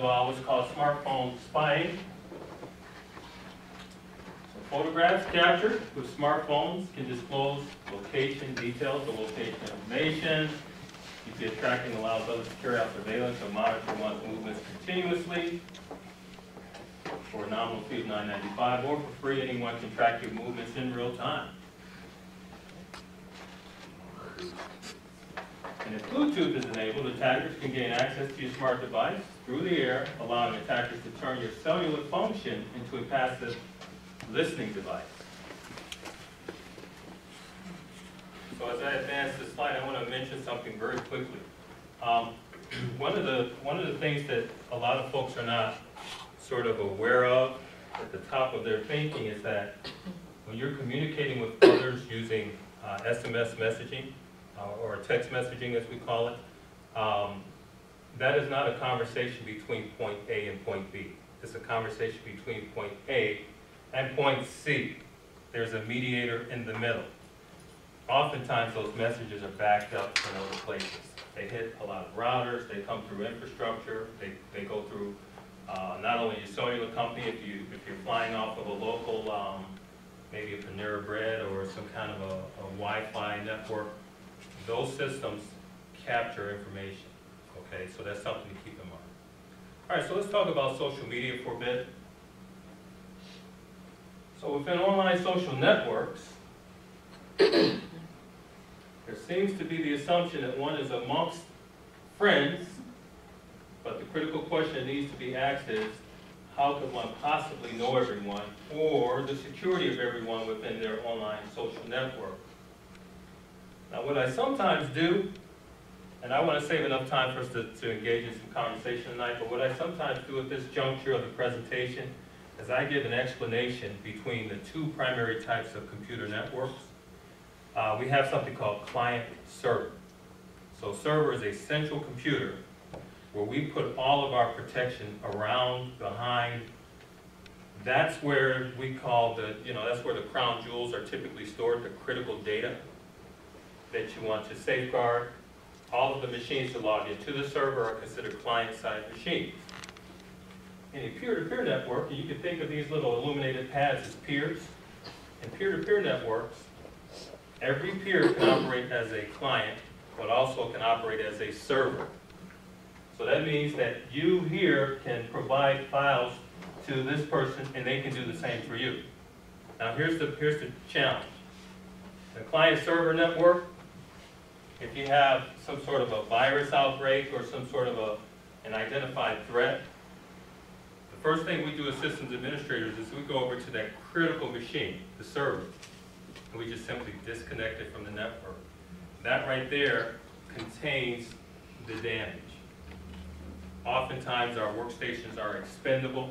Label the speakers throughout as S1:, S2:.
S1: What's called smartphone spying. So photographs captured with smartphones can disclose location details or location information. GPS tracking allows others to carry out surveillance or monitor one's movements continuously. For a nominal fee of $9.95 or for free, anyone can track your movements in real time. And if Bluetooth is enabled, attackers can gain access to your smart device through the air, allowing attackers to turn your cellular function into a passive listening device. So as I advance this slide, I want to mention something very quickly. One of the things that a lot of folks are not sort of aware of at the top of their thinking is that when you're communicating with others using SMS messaging, or text messaging as we call it, that is not a conversation between point A and point B. It's a conversation between point A and point C. There's a mediator in the middle. Oftentimes those messages are backed up in other places. They hit a lot of routers, they come through infrastructure, they go through not only your cellular company, if you're flying off of a local, maybe a Panera Bread or some kind of a Wi-Fi network, those systems capture information, okay? So that's something to keep in mind. All right, so let's talk about social media for a bit. So within online social networks, there seems to be the assumption that one is amongst friends, but the critical question that needs to be asked is, how could one possibly know everyone or the security of everyone within their online social network? Now, what I sometimes do, and I want to save enough time for us to engage in some conversation tonight, but what I sometimes do at this juncture of the presentation is I give an explanation between the two primary types of computer networks. We have something called client-server. So server is a central computer where we put all of our protection around, behind. That's where we call that's where the crown jewels are typically stored, the critical data that you want to safeguard. All of the machines that log into the server are considered client-side machines. In a peer-to-peer network, you can think of these little illuminated pads as peers. In peer-to-peer networks, every peer can operate as a client, but also can operate as a server. So that means that you here can provide files to this person, and they can do the same for you. Now here's the challenge. The client-server network, if you have some sort of a virus outbreak or some sort of an identified threat, the first thing we do as systems administrators is we go over to that critical machine, the server, and we just simply disconnect it from the network. That right there contains the damage. Oftentimes our workstations are expendable.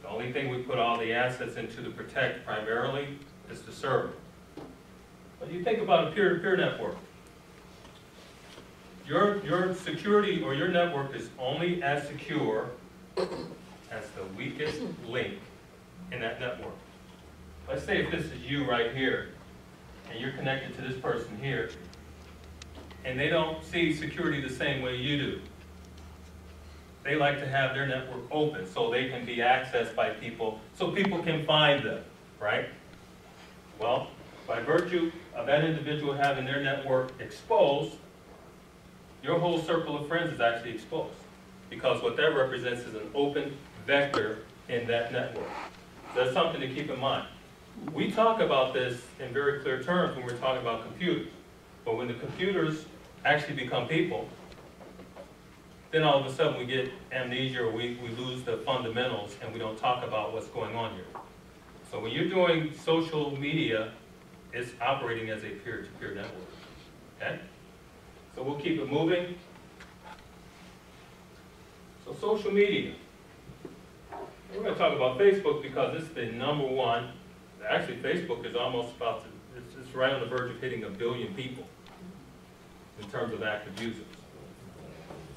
S1: The only thing we put all the assets into to protect primarily is the server. When you think about a peer-to-peer network, your security or your network is only as secure as the weakest link in that network. Let's say if this is you right here, and you're connected to this person here, and they don't see security the same way you do. They like to have their network open so they can be accessed by people, so people can find them, right? Well, by virtue of that individual having their network exposed, your whole circle of friends is actually exposed, because what that represents is an open vector in that network. So that's something to keep in mind. We talk about this in very clear terms when we're talking about computers, but when the computers actually become people, then all of a sudden we get amnesia, or we lose the fundamentals and we don't talk about what's going on here. So when you're doing social media, it's operating as a peer-to-peer network, okay? So we'll keep it moving. So social media. We're going to talk about Facebook because it's the number one. Actually, Facebook is almost about it's right on the verge of hitting 1 billion people in terms of active users.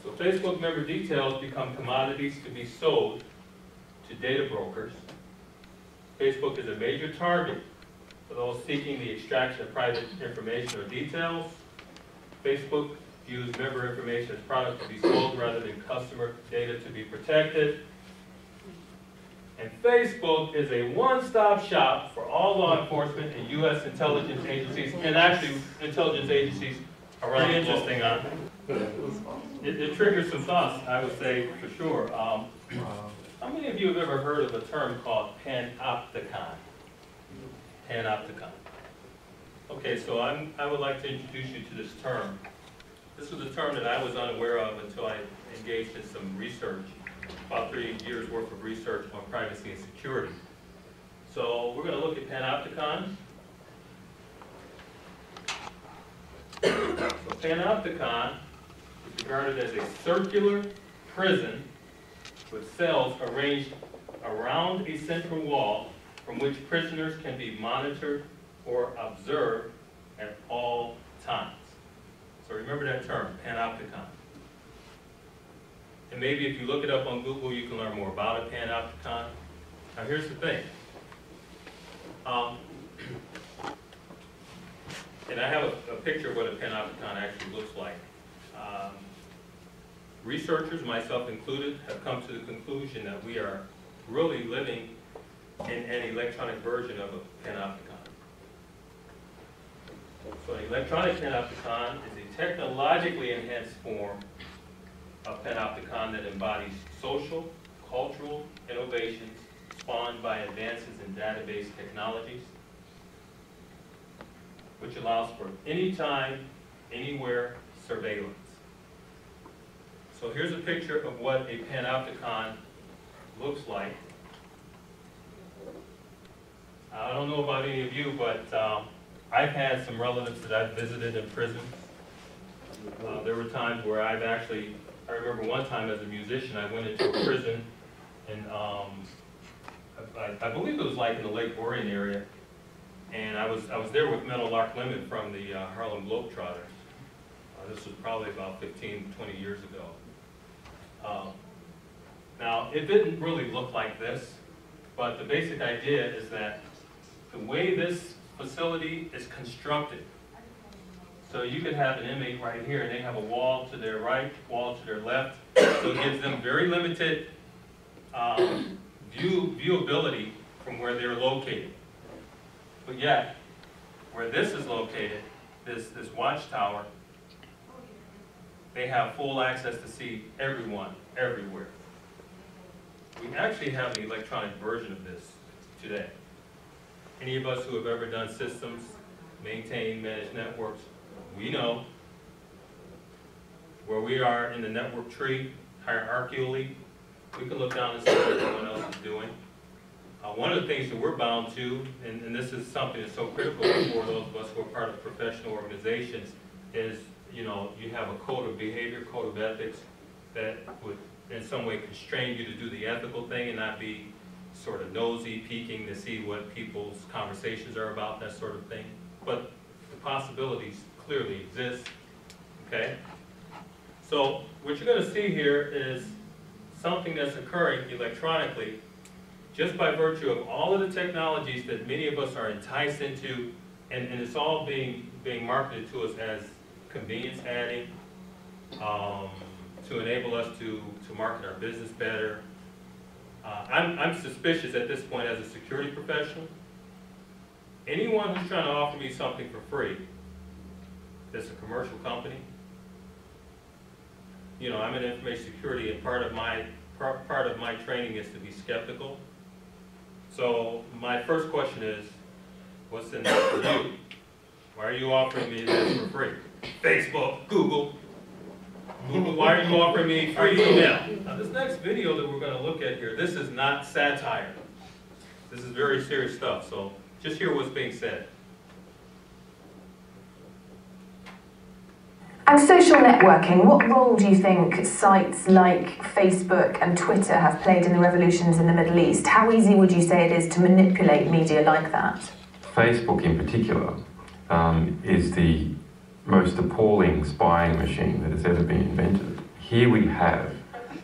S1: So Facebook member details become commodities to be sold to data brokers. Facebook is a major target for those seeking the extraction of private information or details. Facebook views member information as product to be sold rather than customer data to be protected. And Facebook is a one-stop shop for all law enforcement and U.S. intelligence agencies, and actually intelligence agencies around the globe. Interesting on it triggers some thoughts, I would say, for sure. How many of you have ever heard of a term called panopticon? Panopticon. Okay, so I would like to introduce you to this term. This was a term that I was unaware of until I engaged in some research, about 3 years worth of research on privacy and security. So we're going to look at panopticon. So panopticon is regarded as a circular prison with cells arranged around a central wall from which prisoners can be monitored or observed at all times. So remember that term, panopticon. And maybe if you look it up on Google, you can learn more about a panopticon. Now here's the thing. And I have a picture of what a panopticon actually looks like. Researchers, myself included, have come to the conclusion that we are really living in an electronic version of a panopticon. So an electronic panopticon is a technologically enhanced form of panopticon that embodies social, cultural innovations spawned by advances in database technologies, which allows for anytime, anywhere surveillance. So here's a picture of what a panopticon looks like. I don't know about any of you, but I've had some relatives that I've visited in prison. There were times where I remember one time as a musician, I went into a prison, and I believe it was like in the Lake Orion area, and I was there with Metal Lark Lemon from the Harlem Globetrotters. This was probably about 15, 20 years ago. Now, it didn't really look like this, but the basic idea is that the way this facility is constructed, so you could have an inmate right here, and they have a wall to their right, wall to their left, so it gives them very limited viewability from where they're located. But yet, where this is located, this watchtower, they have full access to see everyone, everywhere. We actually have an electronic version of this today. Any of us who have ever done systems, maintained, managed networks, we know where we are in the network tree, hierarchically. We can look down and see what everyone else is doing. One of the things that we're bound to, and this is something that's so critical for those of us who are part of professional organizations, is you have a code of behavior, code of ethics that would in some way constrain you to do the ethical thing and not be sort of nosy, peeking to see what people's conversations are about, that sort of thing. But the possibilities clearly exist, okay? So what you're going to see here is something that's occurring electronically just by virtue of all of the technologies that many of us are enticed into, and it's all being marketed to us as convenience adding, to enable us to market our business better. I'm suspicious at this point as a security professional. Anyone who's trying to offer me something for free that's a commercial company, I'm in information security, and part of my training is to be skeptical. So my first question is, what's in it for you? Why are you offering me this for free? Facebook, Google, why are you offering me free email? Now this next video that we're going to look at here, this is not satire. This is very serious stuff, so just hear what's being said.
S2: And social networking, what role do you think sites like Facebook and Twitter have played in the revolutions in the Middle East? How easy would you say it is to manipulate media like that?
S3: Facebook in particular is the most appalling spying machine that has ever been invented. Here we have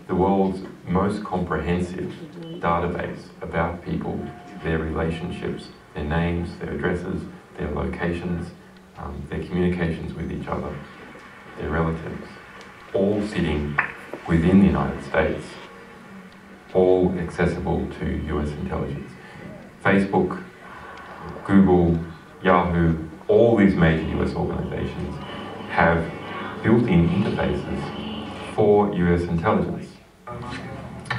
S3: the world's most comprehensive database about people, their relationships, their names, their addresses, their locations, their communications with each other. their relatives, all sitting within the United States, all accessible to US intelligence. Facebook, Google, Yahoo, all these major US organizations have built-in interfaces for US intelligence.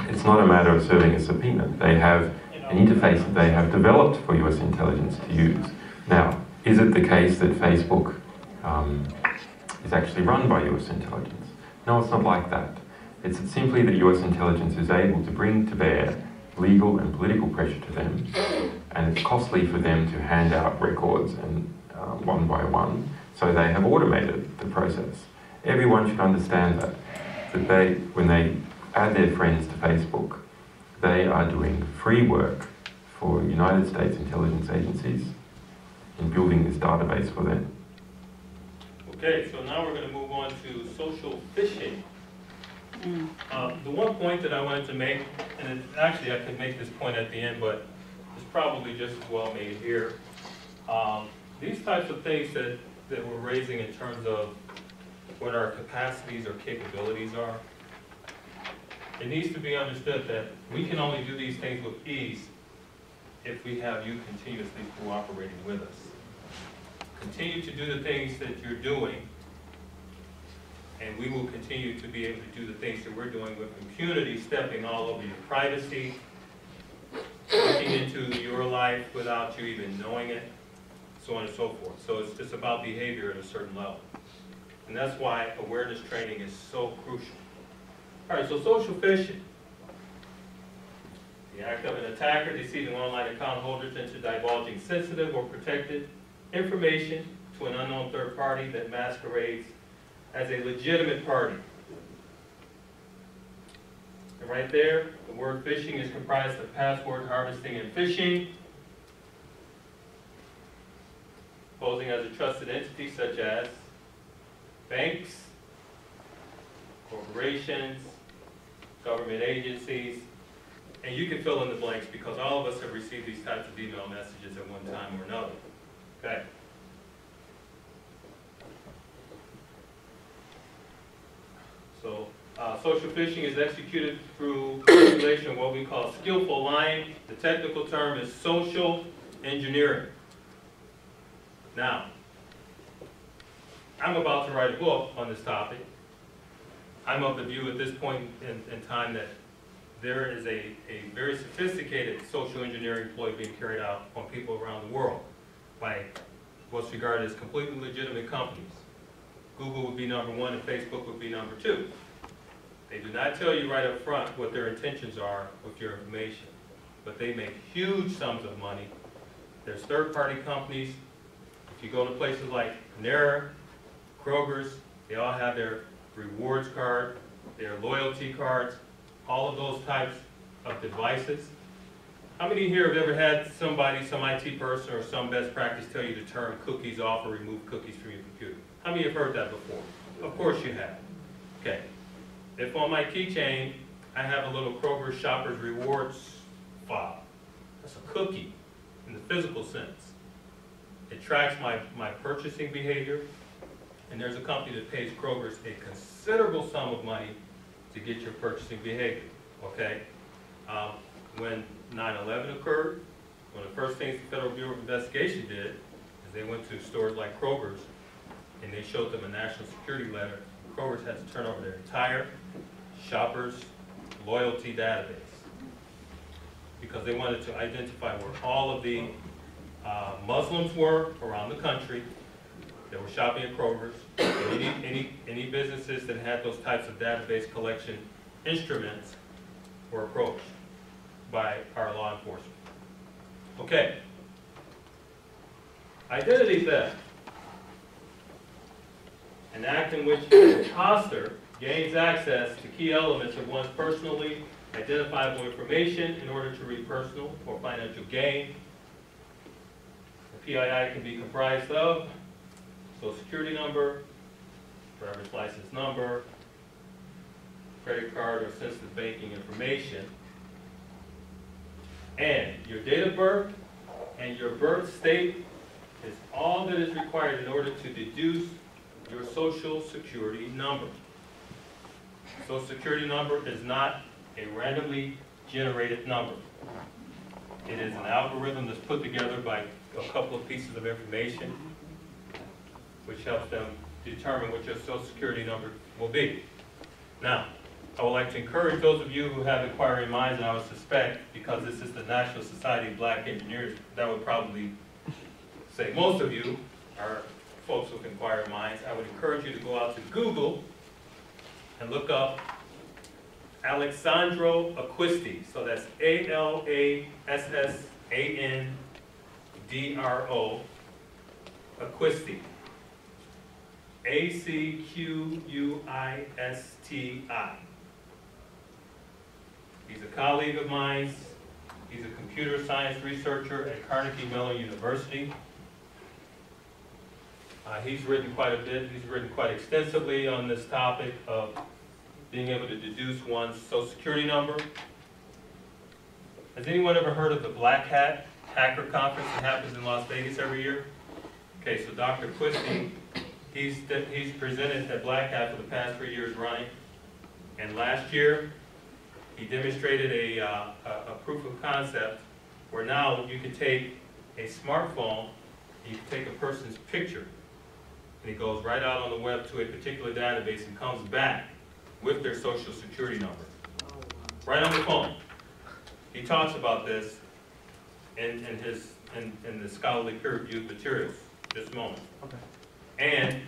S3: It's not a matter of serving a subpoena. They have an interface that they have developed for US intelligence to use. Now, is it the case that Facebook is actually run by US intelligence? No, it's not like that. It's simply that US intelligence is able to bring to bear legal and political pressure to them, and it's costly for them to hand out records and one by one, so they have automated the process. Everyone should understand that they, when they add their friends to Facebook, they are doing free work for United States intelligence agencies in building this database for them.
S1: Okay, so now we're going to move on to social phishing. The one point that I wanted to make, and actually I could make this point at the end, but it's probably just as well made here. These types of things that we're raising in terms of what our capacities or capabilities are, it needs to be understood that we can only do these things with ease if we have you continuously cooperating with us. Continue to do the things that you're doing, and we will continue to be able to do the things that we're doing with impunity, stepping all over your privacy, looking into your life without you even knowing it, so on and so forth. So it's just about behavior at a certain level. And that's why awareness training is so crucial. All right, so social phishing. The act of an attacker deceiving online account holders into divulging sensitive or protected information to an unknown third party that masquerades as a legitimate party. And right there, the word phishing is comprised of password harvesting and phishing, posing as a trusted entity such as banks, corporations, government agencies, and you can fill in the blanks because all of us have received these types of email messages at one time or another. Okay. So social phishing is executed through manipulation of what we call skillful lying. The technical term is social engineering. Now, I'm about to write a book on this topic. I'm of the view at this point in time that there is a very sophisticated social engineering ploy being carried out on people around the world by what's regarded as completely legitimate companies. Google would be number one and Facebook would be number two. They do not tell you right up front what their intentions are with your information, but they make huge sums of money. There's third-party companies. If you go to places like Panera, Kroger's, they all have their rewards card, their loyalty cards, all of those types of devices. How many here have ever had somebody, some IT person or some best practice tell you to turn cookies off or remove cookies from your computer? How many have heard that before? Of course you have. Okay. If on my keychain I have a little Kroger Shoppers Rewards file, that's a cookie in the physical sense. It tracks my purchasing behavior, and there's a company that pays Kroger's a considerable sum of money to get your purchasing behavior, okay? When 9/11 occurred, one of the first things the Federal Bureau of Investigation did is they went to stores like Kroger's and they showed them a national security letter. Kroger's had to turn over their entire shoppers loyalty database because they wanted to identify where all of the Muslims were around the country that were shopping at Kroger's, and any businesses that had those types of database collection instruments were approached by our law enforcement. Okay. Identity theft. An act in which an imposter gains access to key elements of one's personally identifiable information in order to reap personal or financial gain. The PII can be comprised of Social Security number, driver's license number, credit card or sensitive banking information, and your date of birth and your birth state is all that is required in order to deduce your social security number. Social security number is not a randomly generated number. It is an algorithm that's put together by a couple of pieces of information which helps them determine what your social security number will be. Now, I would like to encourage those of you who have inquiring minds, and I would suspect, because this is the National Society of Black Engineers, that would probably say most of you are folks with inquiring minds. I would encourage you to go out to Google and look up Alexandro Acquisti. So that's Alassandro Acquisti. Acquisti. He's a colleague of mine. He's a computer science researcher at Carnegie Mellon University. He's written quite a bit. He's written quite extensively on this topic of being able to deduce one's social security number. Has anyone ever heard of the Black Hat Hacker Conference that happens in Las Vegas every year? Okay, so Dr. Acquisti, he's presented at Black Hat for the past 3 years running. And last year, he demonstrated a proof of concept where now you can take a smartphone, you can take a person's picture, and it goes right out on the web to a particular database and comes back with their social security number. Right on the phone. He talks about this in the scholarly peer-reviewed materials this moment. Okay. And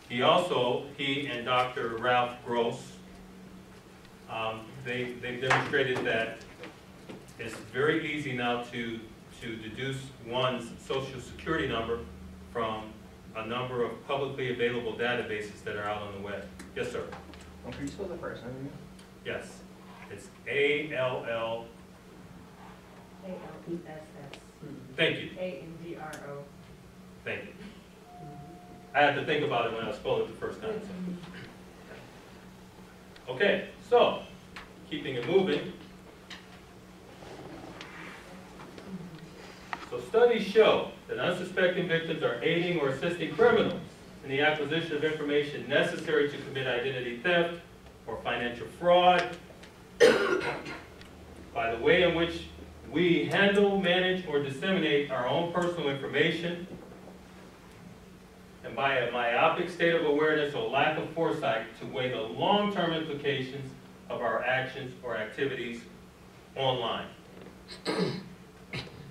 S1: he and Dr. Ralph Gross, they've demonstrated that it's very easy now to deduce one's social security number from a number of publicly available databases that are out on the web. Yes, sir?
S4: Well, can you spell the first name?
S1: Yes. It's A-L-L.
S5: A-L-E-S-S.
S1: Thank you.
S5: A-N-D-R-O.
S1: Thank you. I had to think about it when I spelled it the first time. So. Okay, so keeping it moving. So studies show that unsuspecting victims are aiding or assisting criminals in the acquisition of information necessary to commit identity theft or financial fraud by the way in which we handle, manage, or disseminate our own personal information, and by a myopic state of awareness or lack of foresight to weigh the long-term implications of our actions or activities online.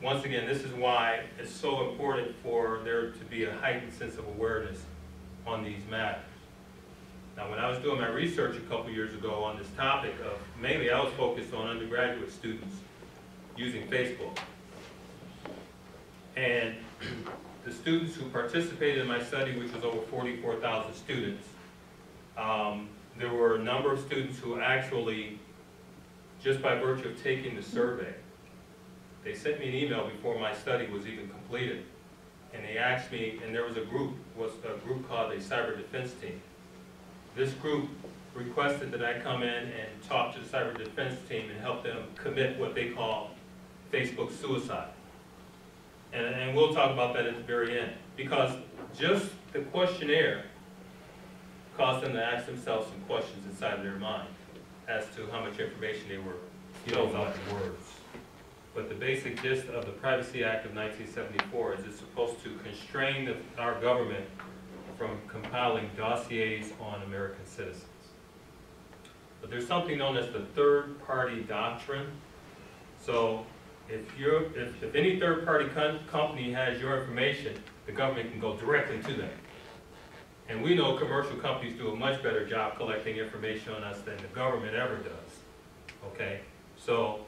S1: Once again, this is why it's so important for there to be a heightened sense of awareness on these matters. Now, when I was doing my research a couple years ago on this topic of, mainly I was focused on undergraduate students using Facebook. And the students who participated in my study, which was over 44,000 students, there were a number of students who actually, just by virtue of taking the survey, they sent me an email before my study was even completed. And they asked me, and there was a group called a cyber defense team. This group requested that I come in and talk to the cyber defense team and help them commit what they call Facebook suicide. And we'll talk about that at the very end. Because just the questionnaire caused them to ask themselves some questions inside of their mind as to how much information they were filling out in words. But the basic gist of the Privacy Act of 1974 is it's supposed to constrain our government from compiling dossiers on American citizens. But there's something known as the third-party doctrine. So if any third-party company has your information, the government can go directly to them. And we know commercial companies do a much better job collecting information on us than the government ever does. Okay? So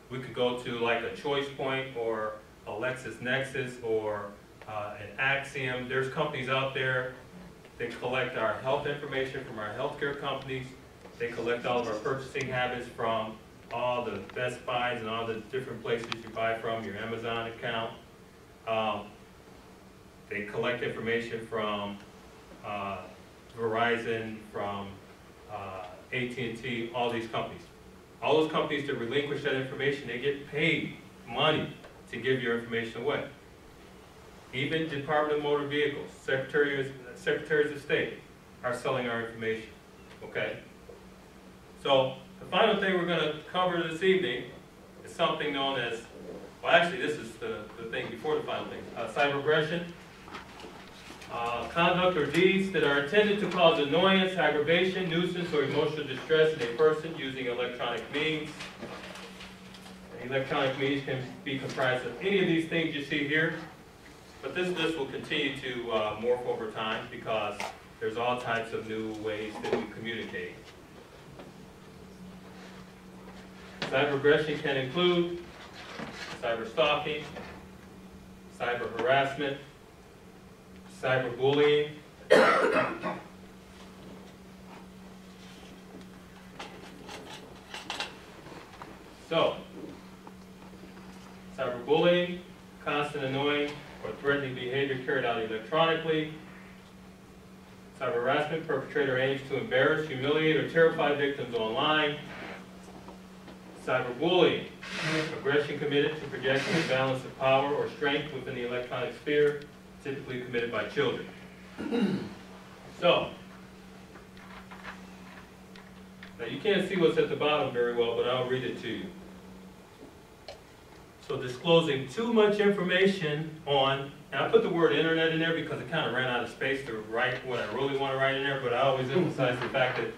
S1: we could go to like a Choice Point or a LexisNexis or an Axiom. There's companies out there that collect our health information from our healthcare companies. They collect all of our purchasing habits from all the Best Buys and all the different places you buy from, your Amazon account. They collect information from Verizon, from AT&T, all these companies. All those companies that relinquish that information, they get paid money to give your information away. Even Department of Motor Vehicles, Secretary secretaries of state are selling our information, okay? So the final thing we're going to cover this evening is something known as, well actually this is the thing before the final thing, cyber aggression. Conduct or deeds that are intended to cause annoyance, aggravation, nuisance, or emotional distress in a person using electronic means. Electronic means can be comprised of any of these things you see here, but this list will continue to morph over time because there's all types of new ways that we communicate. Cyber aggression can include cyber stalking, cyber harassment, cyberbullying, so cyberbullying, constant annoying or threatening behavior carried out electronically. Cyber harassment, perpetrator aims to embarrass, humiliate, or terrify victims online. Cyberbullying, aggression committed to projecting a balance of power or strength within the electronic sphere, typically committed by children. So, now you can't see what's at the bottom very well, but I'll read it to you. So disclosing too much information on, and I put the word internet in there because it kind of ran out of space to write what I really want to write in there, but I always emphasize the fact that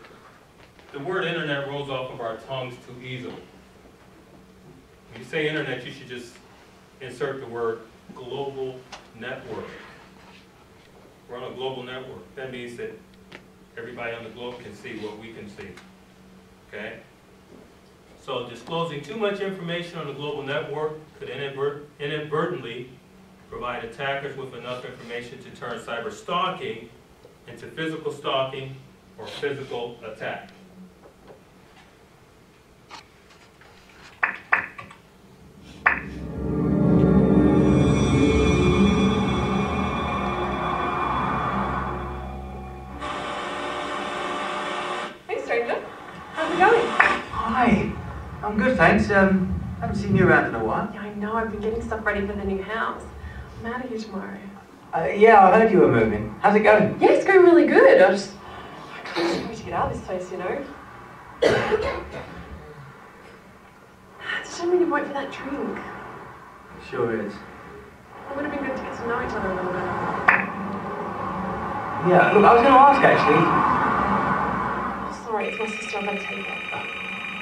S1: the word internet rolls off of our tongues too easily. When you say internet, you should just insert the word global network. We're on a global network. That means that everybody on the globe can see what we can see. Okay? So disclosing too much information on the global network could inadvertently provide attackers with enough information to turn cyber stalking into physical stalking or physical attack.
S5: Hey stranger, how's it going?
S4: Hi. I'm good, thanks. Haven't seen you around in a while.
S5: Yeah, I know, I've been getting stuff ready for the new house. I'm out of here tomorrow.
S4: Yeah, I heard you were moving. How's it going?
S5: Yeah, it's going really good. I just need to get out of this place, you know. It's just really wait for that drink.
S4: Sure is.
S5: It would have been good to get to know each other a little bit.
S4: Yeah, look, I was going to ask actually.
S5: Oh, sorry, it's my sister. I'm going to take it.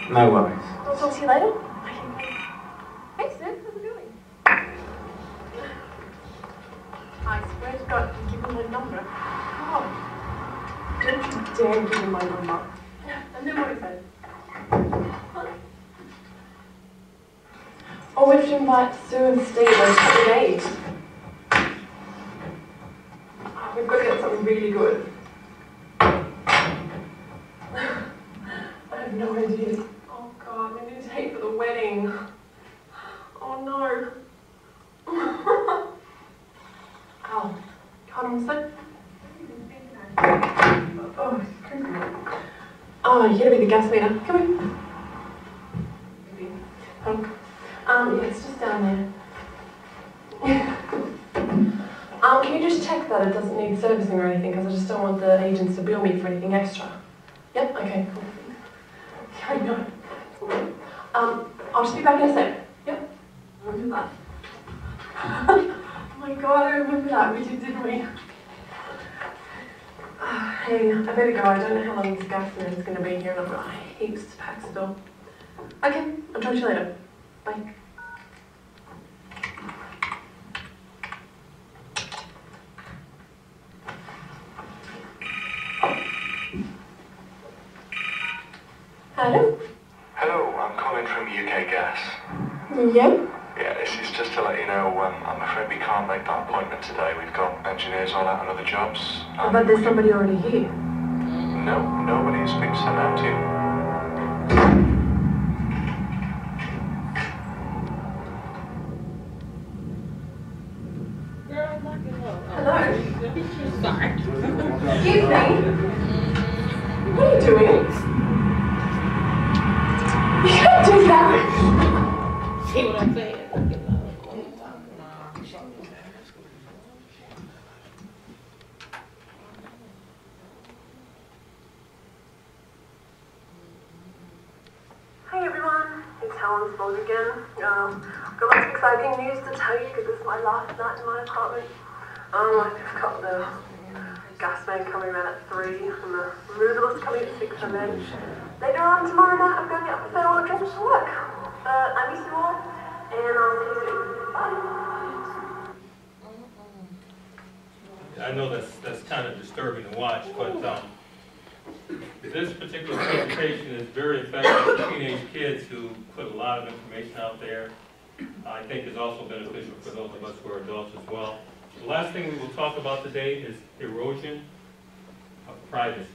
S4: No worries.
S5: I'll talk to you later. Hey, Sid, how's it going? I swear to God, you give him my number. God, don't you dare give him my number. And then what he said. Oh, we have to invite Sue and Steve on top date. Oh, we've got to get something really good. I have no idea. Oh God, we need a date for the wedding. Oh no. Oh, hold on a sec. Oh, you gotta be the gas meter. Come here. Yeah, it's just down there. Can you just check that it doesn't need servicing or anything? Because I just don't want the agents to bill me for anything extra. Yep, okay, cool. Yeah, I know. I'll just be back in a sec. Yep. I remember that. Oh my God, I remember that. We did, didn't we? Hey, I better go. I don't know how long this gas meter is going to be here, and I've got heaps to pack still. Okay, I'll talk to you later. Bye. Hello?
S6: Hello, I'm calling from UK Gas.
S5: Yeah?
S6: Yeah, this is just to let you know, I'm afraid we can't make that appointment today. We've got engineers all out on other jobs.
S5: But there's somebody already here.
S6: No, nobody's been sent out to you.
S5: Hello?
S7: Sorry.
S5: Excuse me? What are you doing? You can't do that!
S7: See what I'm saying?
S5: Talon's vlog again. Got lots of exciting news to tell you because this is my last night in my apartment. I've got the gas man coming around at 3 and the removalist coming at 6, and then later on tomorrow night I'm going out for farewell drinks to work. I miss you all, and I'll see you soon. Bye.
S1: I know that's kind of disturbing to watch, but this particular presentation is very effective for teenage kids who put a lot of information out there. I think is also beneficial for those of us who are adults as well. The last thing we will talk about today is erosion of privacy.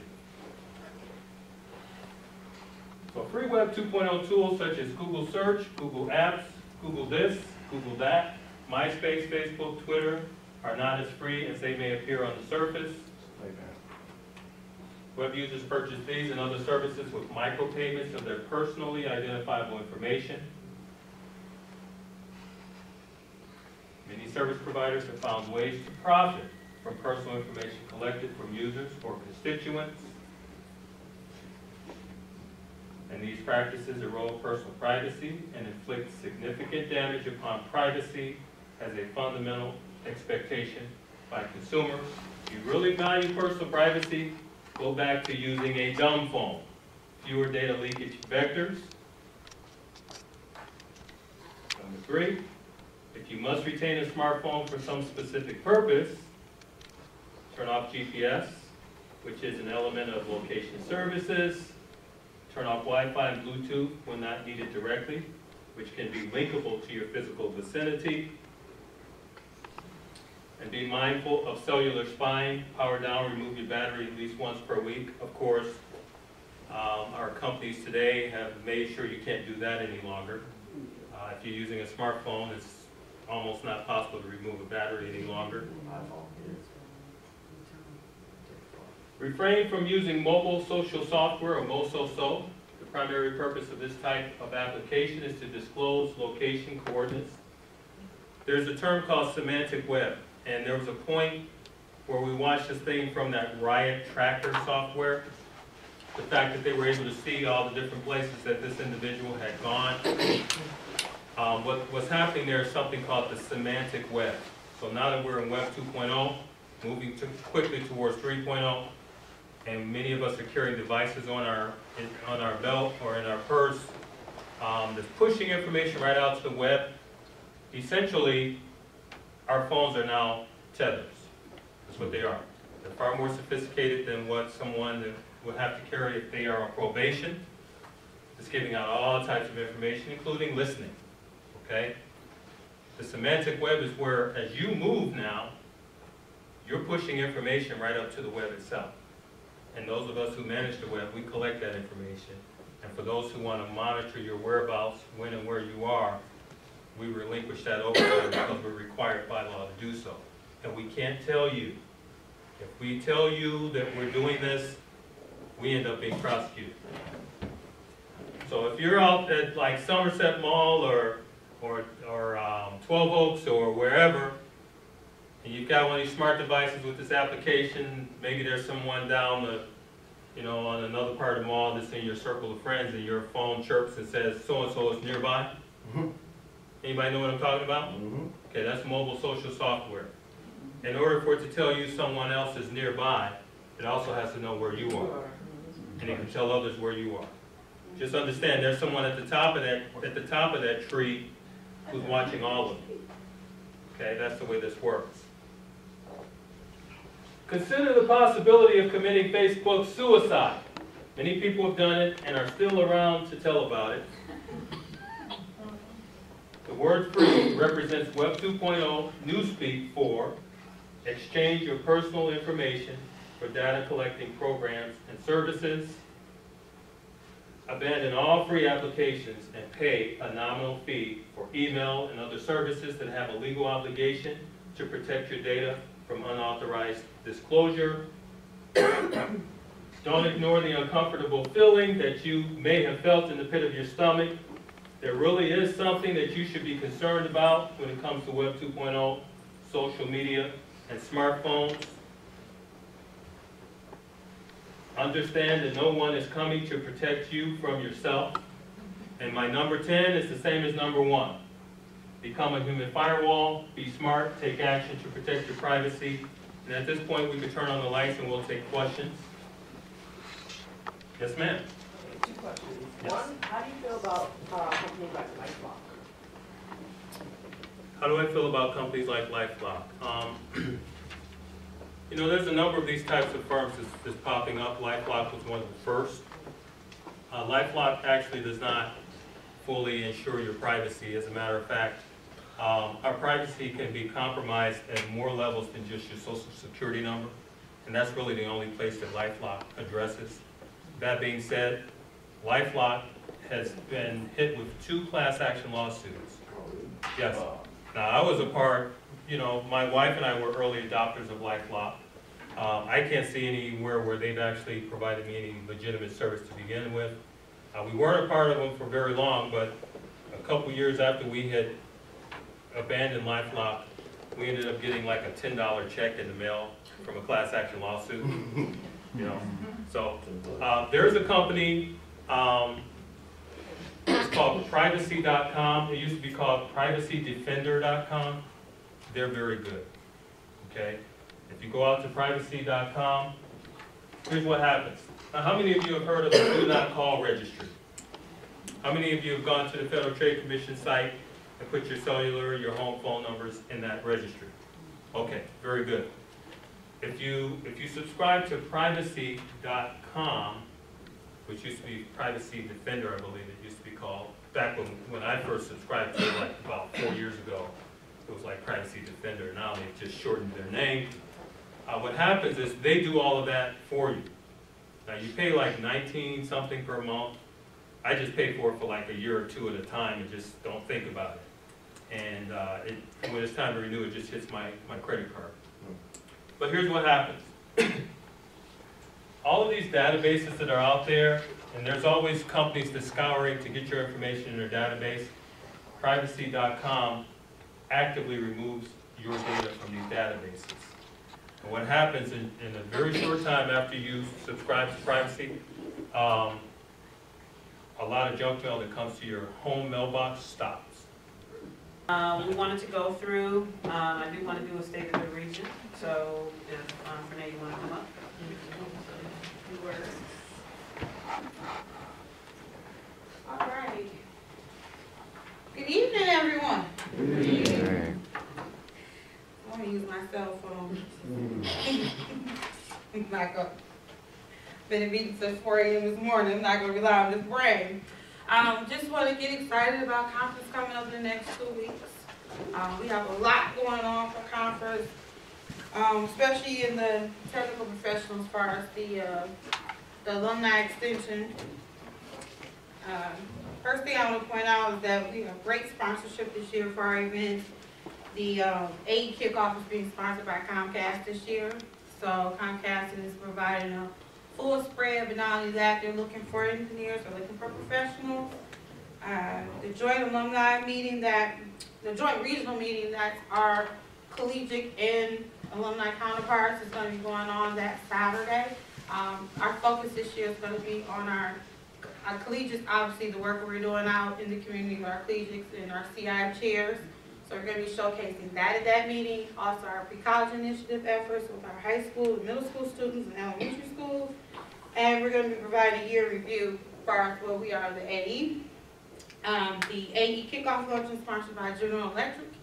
S1: So free Web 2.0 tools such as Google Search, Google Apps, Google this, Google that, MySpace, Facebook, Twitter are not as free as they may appear on the surface. Web users purchase these and other services with micropayments of their personally identifiable information. Many service providers have found ways to profit from personal information collected from users or constituents. And these practices erode personal privacy and inflict significant damage upon privacy as a fundamental expectation by consumers. If you really value personal privacy, go back to using a dumb phone. Fewer data leakage vectors. Number 3, if you must retain a smartphone for some specific purpose, turn off GPS, which is an element of location services. Turn off Wi-Fi and Bluetooth when not needed directly, which can be linkable to your physical vicinity. And be mindful of cellular spying. Power down, remove your battery at least once per week. Of course, our companies today have made sure you can't do that any longer. If you're using a smartphone, it's almost not possible to remove a battery any longer. Refrain from using mobile social software or MoSoSo. The primary purpose of this type of application is to disclose location coordinates. There's a term called Semantic Web, and there was a point where we watched this thing from that Riot Tracker software. The fact that they were able to see all the different places that this individual had gone. What's happening there is something called the Semantic Web. So now that we're in Web 2.0, moving quickly towards 3.0, and many of us are carrying devices on our belt or in our purse that's pushing information right out to the web. Essentially, our phones are now tethers. That's what they are. They're far more sophisticated than what someone would have to carry if they are on probation. It's giving out all types of information, including listening. Okay? The semantic web is where, as you move now, you're pushing information right up to the web itself. And those of us who manage the web, we collect that information. And for those who want to monitor your whereabouts, when and where you are, we relinquish that over to them because we're required by law to do so. And we can't tell you. If we tell you that we're doing this, we end up being prosecuted. So if you're out at like Somerset Mall or 12 Oaks or wherever, and you've got one of these smart devices with this application, maybe there's someone down on another part of the mall that's in your circle of friends, and your phone chirps and says so-and-so is nearby. Mm-hmm. Anybody know what I'm talking about? Mm-hmm. Okay, that's mobile social software. In order for it to tell you someone else is nearby, it also has to know where you are. And it can tell others where you are. Just understand there's someone at the top of that tree who's watching all of you. Okay, that's the way this works. Consider the possibility of committing Facebook suicide. Many people have done it and are still around to tell about it. The word free represents Web 2.0 newspeak for exchange your personal information for data collecting programs and services. Abandon all free applications and pay a nominal fee for email and other services that have a legal obligation to protect your data from unauthorized disclosure. Don't ignore the uncomfortable feeling that you may have felt in the pit of your stomach. There really is something that you should be concerned about when it comes to Web 2.0, social media, and smartphones. Understand that no one is coming to protect you from yourself, And my number 10 is the same as number 1. Become a human firewall, be smart, take action to protect your privacy. And at this point, we can turn on the lights and we'll take questions. Yes, ma'am.
S8: 2 questions.
S1: Yes.
S8: One, how do you feel about companies like LifeLock?
S1: How do I feel about companies like LifeLock? You know, there's a number of these types of firms that's popping up. LifeLock was one of the first. LifeLock actually does not fully ensure your privacy. As a matter of fact, our privacy can be compromised at more levels than just your social security number. And that's really the only place that LifeLock addresses. That being said, LifeLock has been hit with 2 class action lawsuits. Yes. Now, I was a part, you know, my wife and I were early adopters of LifeLock. I can't see anywhere where they've actually provided me any legitimate service to begin with. We weren't a part of them for very long, but a couple years after we had abandoned LifeLock, we ended up getting like a $10 check in the mail from a class action lawsuit. You know, so there's a company. It's called privacy.com. It used to be called privacydefender.com. They're very good. Okay, if you go out to privacy.com, here's what happens. Now, how many of you have heard of the Do Not Call registry? How many of you have gone to the Federal Trade Commission site and put your cellular, your home phone numbers in that registry? Okay, very good. If you subscribe to privacy.com, which used to be Privacy Defender, I believe it used to be called, back when I first subscribed to it, like about 4 years ago, it was like Privacy Defender. Now they've just shortened their name. What happens is they do all of that for you. Now you pay like 19 something per month. I just pay for it for like a year or 2 at a time and just don't think about it. And when it's time to renew, it just hits my credit card. But here's what happens. All of these databases that are out there, and there's always companies that's scouring to get your information in their database, privacy.com actively removes your data from these databases. And what happens in a very short time after you subscribe to privacy, a lot of junk mail that comes to your home mailbox stops.
S7: We wanted to go through, I do want to do a state of the region, so if Renee, you want to come up? All right. Good evening, everyone.
S3: Good evening.
S7: I'm going to use my cell phone. Back up. Been in meetings since 4 a.m. this morning. I'm not going to rely on this brain. Just want to get excited about conference coming up in the next 2 weeks. We have a lot going on for conference, especially in the technical professionals as far as the alumni extension. First thing I want to point out is that we have great sponsorship this year for our event. The AE kickoff is being sponsored by Comcast this year. So Comcast is providing a full spread, but not only that, they're looking for engineers, they're looking for professionals. The joint alumni meeting the joint regional meeting that our collegiate and alumni counterparts is going to be going on that Saturday. Our focus this year is going to be on our collegiates, obviously the work we're doing out in the community with our collegiates and our CI chairs. So we're going to be showcasing that at that meeting. Also our PreCollege initiative efforts with our high school and middle school students and elementary schools. And we're going to be providing a year review as far as where we are in the AE. The AE kickoff luncheon sponsored by General Electric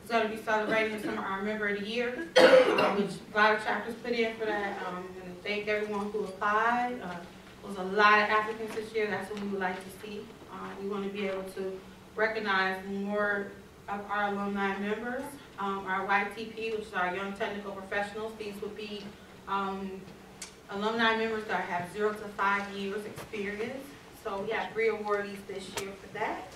S7: is going to be celebrating some of our Member of the Year, which a lot of chapters put in for that. And thank everyone who applied. There was a lot of applicants this year. That's what we would like to see. We want to be able to recognize more of our alumni members. Our YTP, which is our Young Technical Professionals, these would be alumni members that have 0 to 5 years experience. So we have 3 awardees this year for that.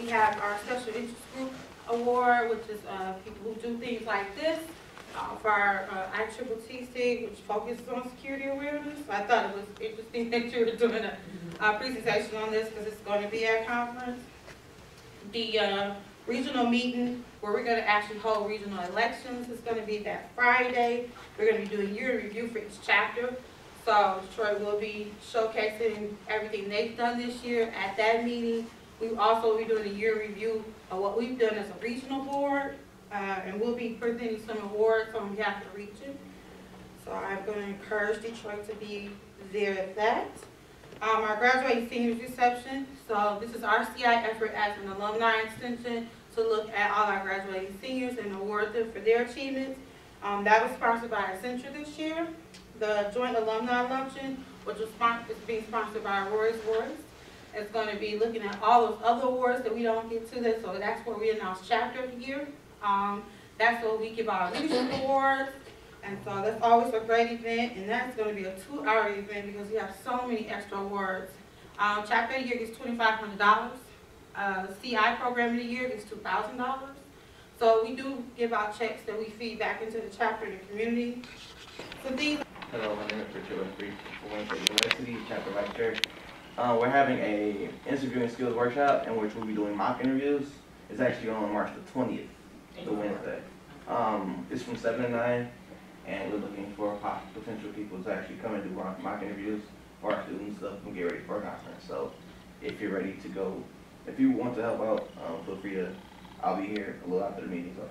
S7: We have our Special Interest Group Award, which is people who do things like this. For our ICCC, which focuses on security awareness. I thought it was interesting that you were doing a presentation on this because it's going to be at conference. The regional meeting where we're going to actually hold regional elections is going to be that Friday. We're going to be doing year review for each chapter. So Detroit will be showcasing everything they've done this year at that meeting. We also will be doing a year review of what we've done as a regional board, and we'll be presenting some awards on behalf of the region. So I'm going to encourage Detroit to be there at that. Our graduating seniors reception. So this is our CI effort as an alumni extension to look at all our graduating seniors and award them for their achievements. That was sponsored by Accenture this year. The joint alumni luncheon, which is being sponsored by Roy's Awards, is going to be looking at all those other awards that we don't get to this. So that's where we announce chapter of the year. That's where we give our leadership awards. And so that's always a great event, and that's going to be a 2-hour event because we have so many extra awards. Chapter of the year gets $2,500. CI program of the year gets $2,000. So we do give out checks that we feed back into the chapter and the community. So these.
S9: Hello, my name is Richard Winfrey from Wayne State University, chapter vice chair. We're having a interviewing skills workshop in which we'll be doing mock interviews. It's actually on March the 20th, the Wednesday. It's from 7 to 9, and we're looking for potential people to actually come and do mock interviews for our students so we can get ready for a conference. So if you're ready to go, if you want to help out, feel free to, I'll be here a little after the meeting's over.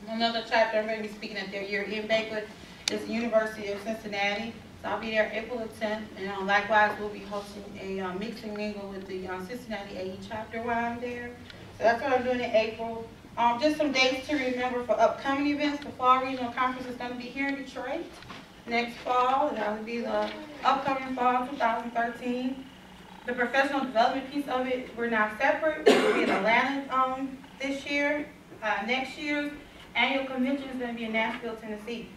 S7: Another chapter I'm going to be speaking at their year-end banquet is the University of Cincinnati. So I'll be there April the 10th, and likewise we'll be hosting a mixing mingle with the Cincinnati AE chapter while I'm there. So that's what I'm doing in April. Just some dates to remember for upcoming events. The Fall Regional Conference is going to be here in Detroit next fall. That will be the upcoming fall 2013. The professional development piece of it, we're now separate. We'll be in Atlanta this year. Next year's annual convention is going to be in Nashville, Tennessee.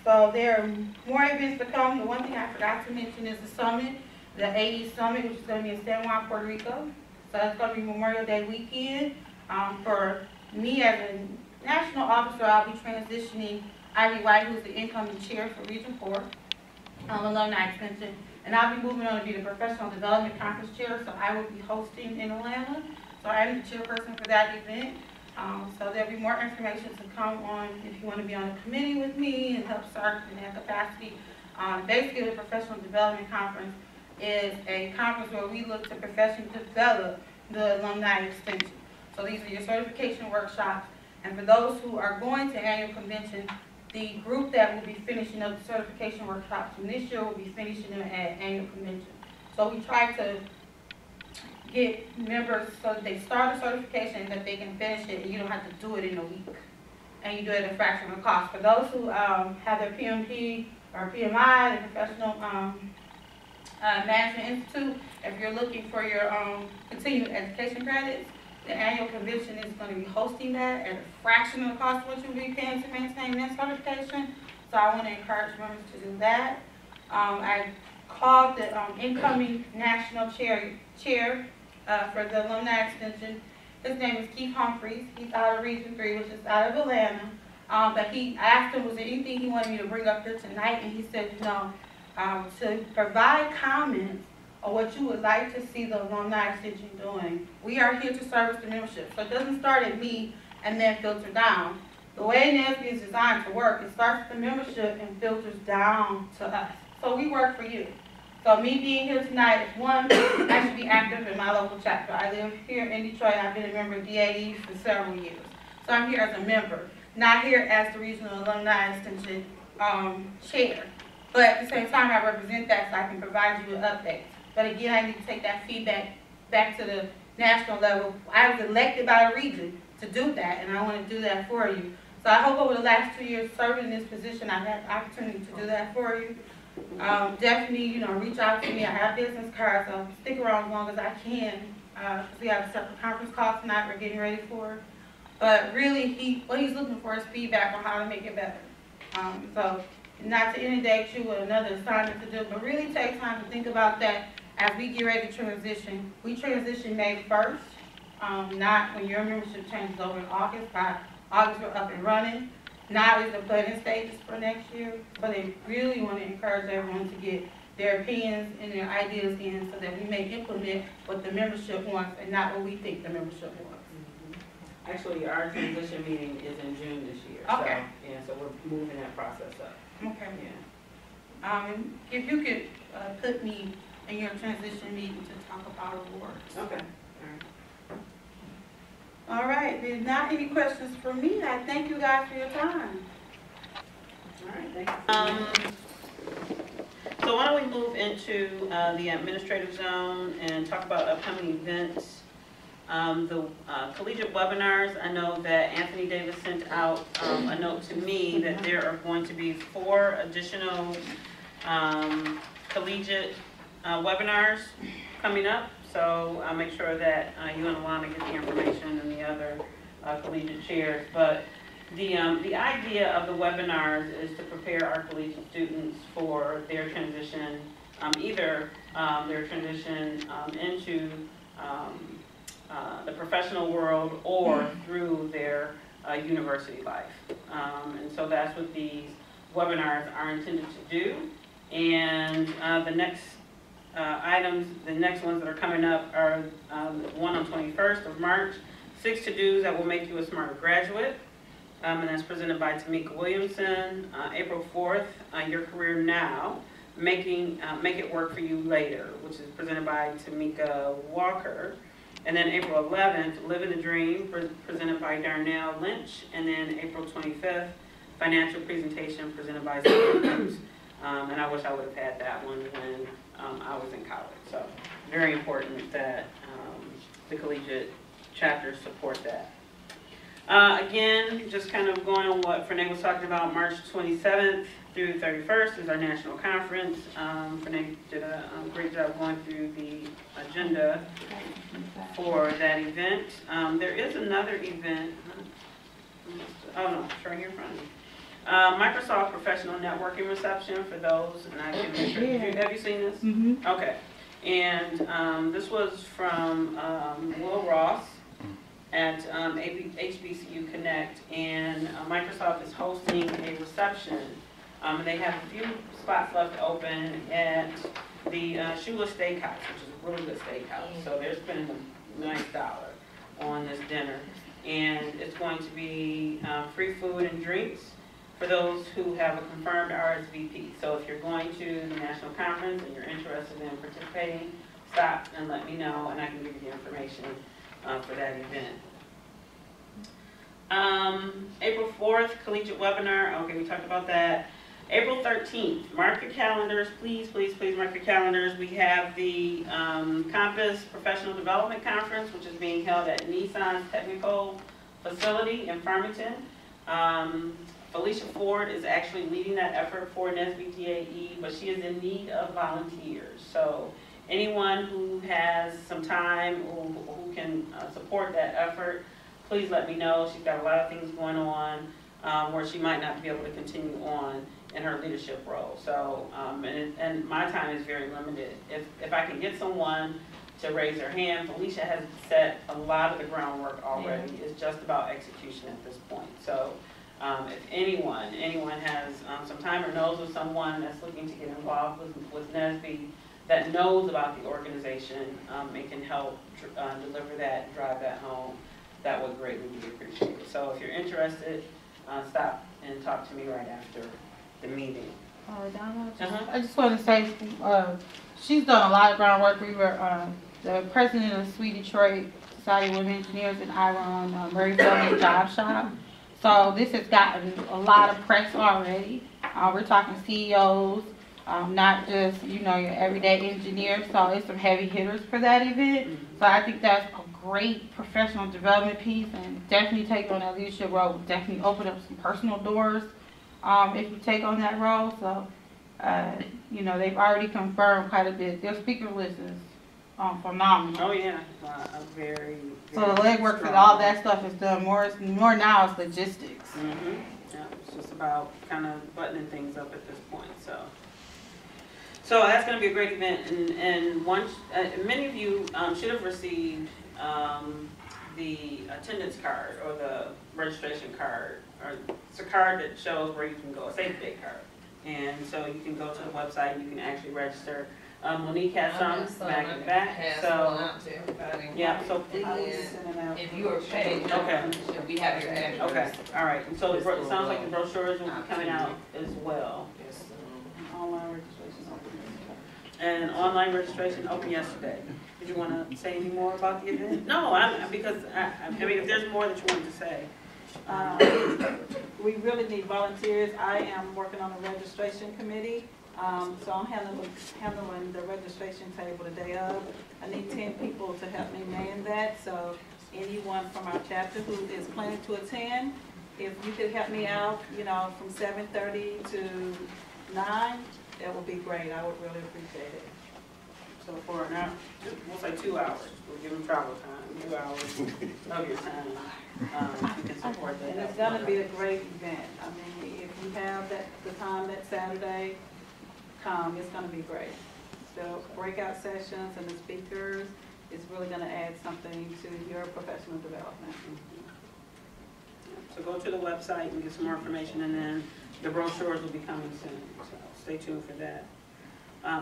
S7: So there are more events to come. The one thing I forgot to mention is the summit, the AE Summit, which is going to be in San Juan, Puerto Rico. So that's going to be Memorial Day weekend. For me as a national officer, I'll be transitioning Ivy White, who's the incoming chair for Region 4, alumni extension. And I'll be moving on to be the professional development conference chair, so I will be hosting in Atlanta. So I'm the chairperson for that event. So there'll be more information to come on if you want to be on a committee with me and help start in that capacity. Basically, the Professional Development Conference is a conference where we look to professionally develop the alumni extension. So these are your certification workshops. And for those who are going to annual convention, the group that will be finishing up the certification workshops from this year will be finishing them at annual convention. So we try to get members so that they start a certification and that they can finish it and you don't have to do it in a week. And you do it at a fraction of the cost. For those who have their PMP or PMI, the Professional Management Institute, if you're looking for your continuing education credits, the annual convention is going to be hosting that at a fraction of the cost of what you'll be paying to maintain that certification. So I want to encourage members to do that. I called the incoming national chair for the alumni extension. His name is Keith Humphreys. He's out of Region 3, which is out of Atlanta. But I asked him, was there anything he wanted me to bring up here tonight? And he said, no, to provide comments on what you would like to see the alumni extension doing. We are here to service the membership. So it doesn't start at me and then filter down. The way NSBE is designed to work, it starts with the membership and filters down to us. So we work for you. So me being here tonight is one, I should be active in my local chapter. I live here in Detroit. I've been a member of DAE for several years. So I'm here as a member, not here as the Regional Alumni Extension chair. But at the same time, I represent that so I can provide you with updates. But again, I need to take that feedback back to the national level. I was elected by the region to do that, and I want to do that for you. So I hope over the last 2 years serving in this position, I've had the opportunity to do that for you. Definitely, reach out to me. I have business cards. I'll stick around as long as I can. Because we have a separate conference call tonight we're getting ready for. But really, what he's looking for is feedback on how to make it better. So not to inundate you with another assignment to do, but really take time to think about that as we get ready to transition. We transition May 1st, not when your membership changes over in August. By August, we're up and running. Now is the planning stages for next year, but they really want to encourage everyone to get their opinions and their ideas in so that we may implement what the membership wants and not what we think the membership wants.
S10: Actually, our transition meeting is in June this year.
S7: Okay.
S10: So, yeah, so we're moving that process up.
S7: Okay.
S10: Yeah.
S7: And if you could put me in your transition meeting to talk about awards.
S10: Okay.
S7: All right, if there's not any questions for me, I thank you guys for your time.
S10: All right, thank you. So why don't we move into the administrative zone and talk about upcoming events. The collegiate webinars, I know that Anthony Davis sent out a note to me that there are going to be 4 additional collegiate webinars coming up. So I'll make sure that you and Alana get the information and the other collegiate chairs. But the idea of the webinars is to prepare our collegiate students for their transition, either their transition into the professional world or through their university life. And so that's what these webinars are intended to do. And the next the next ones that are coming up are one on 21st of March, 6 to-dos that will make you a smarter graduate. And that's presented by Tamika Williamson. April 4th, Your Career Now, Make It Work For You Later, which is presented by Tamika Walker. And then April 11th, Living the Dream, presented by Darnell Lynch. And then April 25th, Financial Presentation, presented by Sarah Cruz. And I wish I would have had that one when I was in college. So very important that the collegiate chapters support that. Again, just kind of going on what Fernay was talking about, March 27th through 31st is our national conference. Fernay did a great job going through the agenda for that event. There is another event. Oh no, it's right here in front of me. Microsoft Professional Networking Reception for those, and I can make sure, have you seen this? Mm-hmm. Okay. And this was from Will Ross at HBCU Connect, and Microsoft is hosting a reception. They have a few spots left open at the Shula Steakhouse, which is a really good steakhouse. So they're spending a nice dollar on this dinner. And it's going to be free food and drinks for those who have a confirmed RSVP. So if you're going to the national conference and you're interested in participating, stop and let me know, and I can give you the information for that event. April 4th, collegiate webinar. Okay, we talked about that. April 13th, mark your calendars. Please, please, please mark your calendars. We have the Compass Professional Development Conference, which is being held at Nissan's Technical Facility in Farmington. Felicia Ford is actually leading that effort for NSBE DAE, but she is in need of volunteers. So anyone who has some time or who can support that effort, please let me know. She's got a lot of things going on where she might not be able to continue on in her leadership role. So, and my time is very limited. If I can get someone to raise their hand, Felicia has set a lot of the groundwork already. Yeah. It's just about execution at this point. So if anyone has some time or knows of someone that's looking to get involved with NSBE that knows about the organization and can help deliver that, drive that home, that would greatly be appreciated. So if you're interested, stop and talk to me right after the meeting.
S11: Donna, I just want to say she's done a lot of groundwork. We were the president of Sweet Detroit Society of Women Engineers, and I run Murray Feldman's Job Shop. So this has gotten a lot of press already. We're talking CEOs, not just, you know, your everyday engineers. So it's some heavy hitters for that event. So I think that's a great professional development piece, and definitely take on that leadership role. Will definitely open up some personal doors if you take on that role. So, you know, they've already confirmed quite a bit. Their speaker list is phenomenal.
S10: Oh yeah, very.
S11: So the legwork for all that stuff is done. More now is logistics.
S10: Mm-hmm. Yeah, it's just about kind of buttoning things up at this point. So that's going to be a great event, and once many of you should have received the attendance card or the registration card, or it's a card that shows where you can go, a safe day card. And so you can go to the website and you can actually register. Monique has some back to back, so,
S12: out to everybody.
S10: yeah, so please.
S12: If you are paid,
S10: Okay.
S12: we have your address.
S10: Okay, all right, and so it sounds like the brochures will be coming out as well.
S12: Yes.
S10: Online registration open. And online registration open yesterday. Did you want to say any more about the event? No, because I mean, if there's more that you wanted to say.
S11: We really need volunteers. I am working on the registration committee, so I'm handling the registration table the day of. I need 10 people to help me man that, so anyone from our chapter who is planning to attend, if you could help me out, you know, from 7:30 to 9, that would be great. I would really appreciate it.
S10: So for an hour, we'll say 2 hours. We'll give them travel time, 2 hours of your time. You can support that.
S11: And it's gonna be a great event. I mean, if you have the time that Saturday, come, it's gonna be great. The breakout sessions and the speakers is really gonna add something to your professional development.
S10: So go to the website and get some more information, and then the brochures will be coming soon. So stay tuned for that.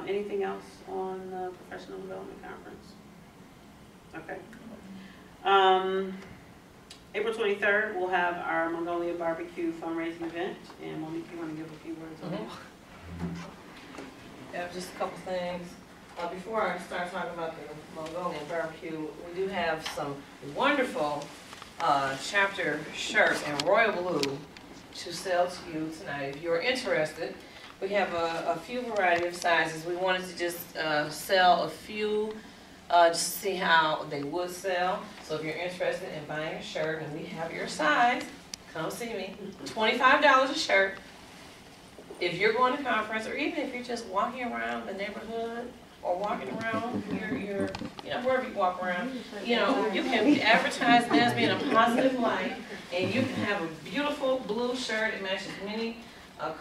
S10: Anything else on the Professional Development Conference? Okay. April 23rd, we'll have our Mongolia Barbecue fundraising event, and Monique, you want to give a few words on that?
S12: Yeah, just a couple things. Before I start talking about the Mongolian barbecue, we do have some wonderful chapter shirts in royal blue to sell to you tonight. If you're interested, we have a few variety of sizes. We wanted to just sell a few just to see how they would sell. So if you're interested in buying a shirt and we have your size, come see me. $25 a shirt. If you're going to conference, or even if you're just walking around the neighborhood or walking around your you know, wherever you walk around, you know, you can advertise NSBE in a positive light, and you can have a beautiful blue shirt. It matches many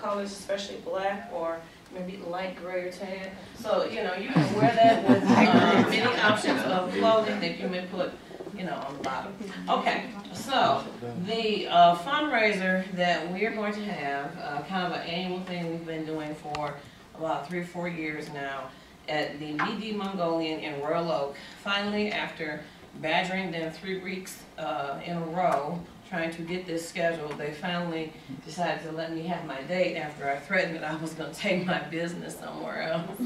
S12: colors, especially black or maybe light gray or tan. So, you know, you can wear that with many options of clothing that you may put, you know, on the bottom. Okay, so the fundraiser that we're going to have, kind of an annual thing we've been doing for about 3 or 4 years now at the BD Mongolian in Royal Oak. Finally, after badgering them 3 weeks in a row, trying to get this scheduled, they finally decided to let me have my date after I threatened that I was going to take my business somewhere else.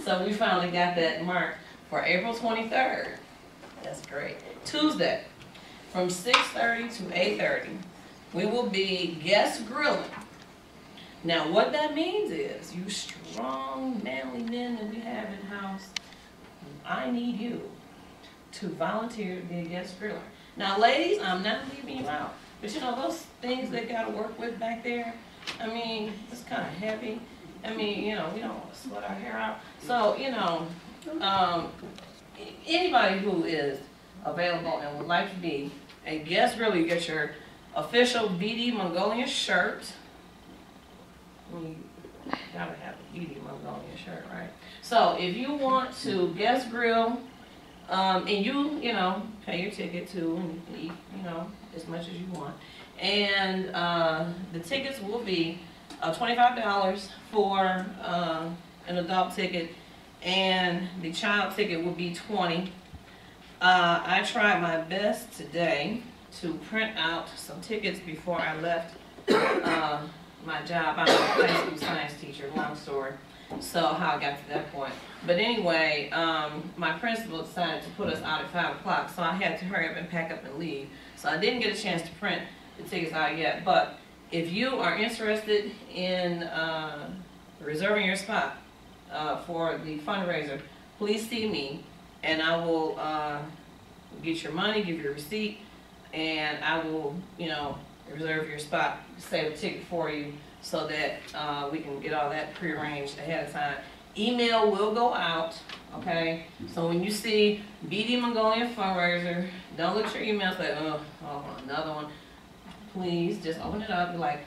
S12: So we finally got that marked for April 23rd. That's great. Tuesday, from 6:30 to 8:30, we will be guest grilling. Now what that means is, you strong, manly men that we have in-house, I need you to volunteer to be a guest griller. Now ladies, I'm not leaving you out, but you know those things they gotta work with back there, I mean, it's kind of heavy. I mean, you know, we don't want to sweat our hair out. So, you know, anybody who is available and would like to be a guest griller, you get your official BD Mongolian shirt. You gotta have a BD Mongolian shirt, right? So if you want to guest grill, and you know, pay your ticket too, and you can eat, you know, as much as you want. And the tickets will be $25 for an adult ticket, and the child ticket will be $20. I tried my best today to print out some tickets before I left my job. I'm a high school science teacher, long story. So how I got to that point. But anyway, my principal decided to put us out at 5 o'clock, so I had to hurry up and pack up and leave. So I didn't get a chance to print the tickets out yet. But if you are interested in reserving your spot for the fundraiser, please see me, and I will get your money, give you a receipt, and I will, you know, reserve your spot, save a ticket for you, so that we can get all that prearranged ahead of time. Email will go out, okay? So when you see BD Mongolian fundraiser, don't look at your email and say, oh, another one. Please just open it up and be like,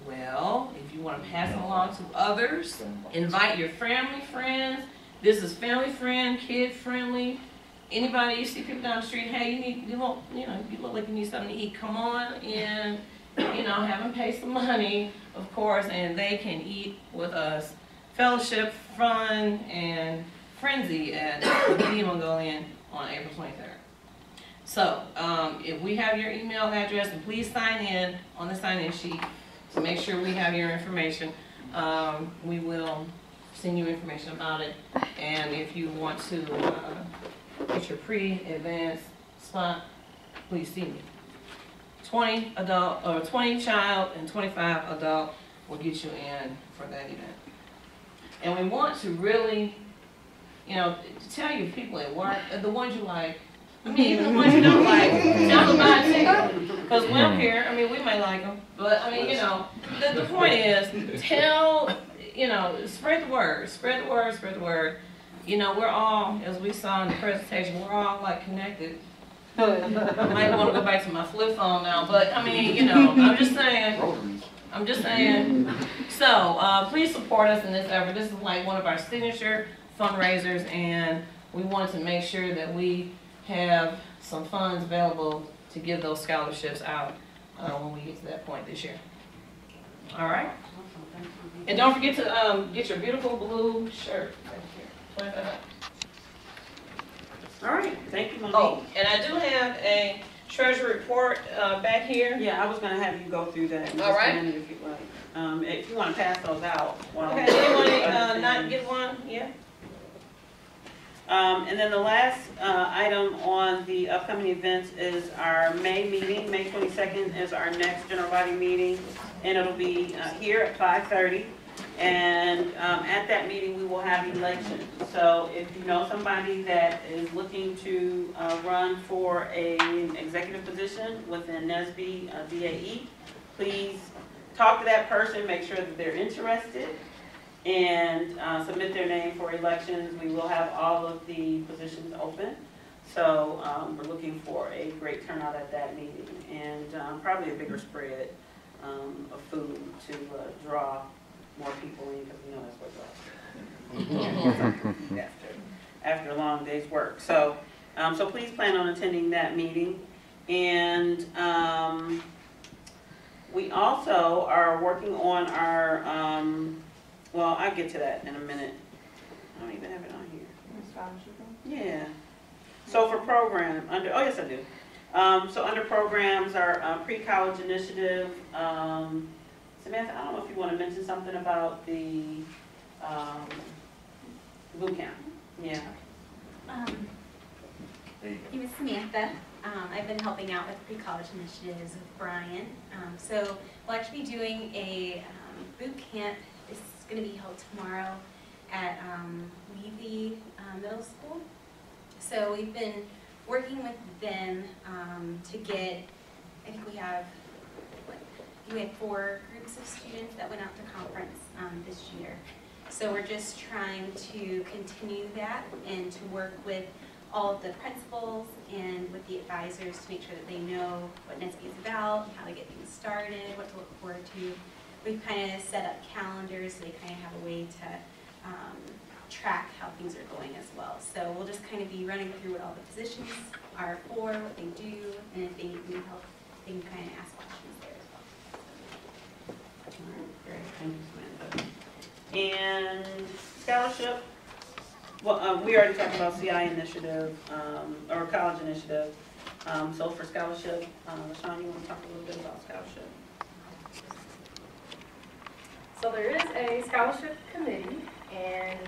S12: well, if you want to pass it along to others, invite your family, friends. This is family friend, kid friendly. Anybody, you see people down the street, hey, you look like you need something to eat, come on in, you know, have them pay some money, of course, and they can eat with us. Fellowship, fun, and frenzy at the Media Mongolian on April 23rd. So, if we have your email address, and please sign in on the sign-in sheet to make sure we have your information. We will send you information about it. And if you want to get your pre-advanced spot, please see me. 20 adult, or 20 child and 25 adult will get you in for that event. And we want to really, you know, tell your people at work, the ones you like, I mean, even the ones you don't like, tell them about it too. Because we don't care, I mean, we might like them, but I mean, you know, the point is, tell, you know, spread the word, spread the word, spread the word. You know, we're all, as we saw in the presentation, we're all like connected. I might want to go back to my flip phone now, but I mean, you know, I'm just saying. So, please support us in this effort. This is like one of our signature fundraisers, and we want to make sure that we have some funds available to give those scholarships out when we get to that point this year. All right? And don't forget to get your beautiful blue shirt right here.
S10: All right, thank you, Monique.
S12: Oh, and I do have a treasury report back here.
S10: Yeah, I was gonna have you go through that in
S12: All
S10: just
S12: right.
S10: a minute if you like. If you wanna pass those out. While
S12: Okay, anyone not get one? Yeah.
S10: And then the last item on the upcoming events is our May meeting. May 22nd is our next general body meeting, and it'll be here at 5:30. And at that meeting, we will have elections. So if you know somebody that is looking to run for an executive position within NSBE DAE, please talk to that person, make sure that they're interested, and submit their name for elections. We will have all of the positions open. So we're looking for a great turnout at that meeting, and probably a bigger spread of food to draw more people in, because we know that's what draws after a long day's work. So, so please plan on attending that meeting. And we also are working on our, well, I'll get to that in a minute. I don't even have it on here. Yeah. So for program, oh yes I do. So under programs, our PreCollege initiative, Samantha, I don't know if you want to mention something about the boot camp. Yeah.
S13: My name is Samantha. I've been helping out with PreCollege initiatives with Brian. So we'll actually be doing a boot camp. This is going to be held tomorrow at Levy Middle School. So we've been working with them to get, I think we have 4 groups of students that went out to conference this year. So we're just trying to continue that and to work with all of the principals and with the advisors to make sure that they know what NSBE is about, how to get things started, what to look forward to. We've kind of set up calendars so they kind of have a way to track how things are going as well. So we'll just kind of be running through what all the positions are for, what they do, and if they need help, they can kind of ask questions there as well.
S10: All right, great. Thank you, Samantha. And scholarship. Well, we already talked about CI initiative, or college initiative. So for scholarship, Rashawn, you want to talk a little bit about scholarship?
S8: So there is a scholarship committee, and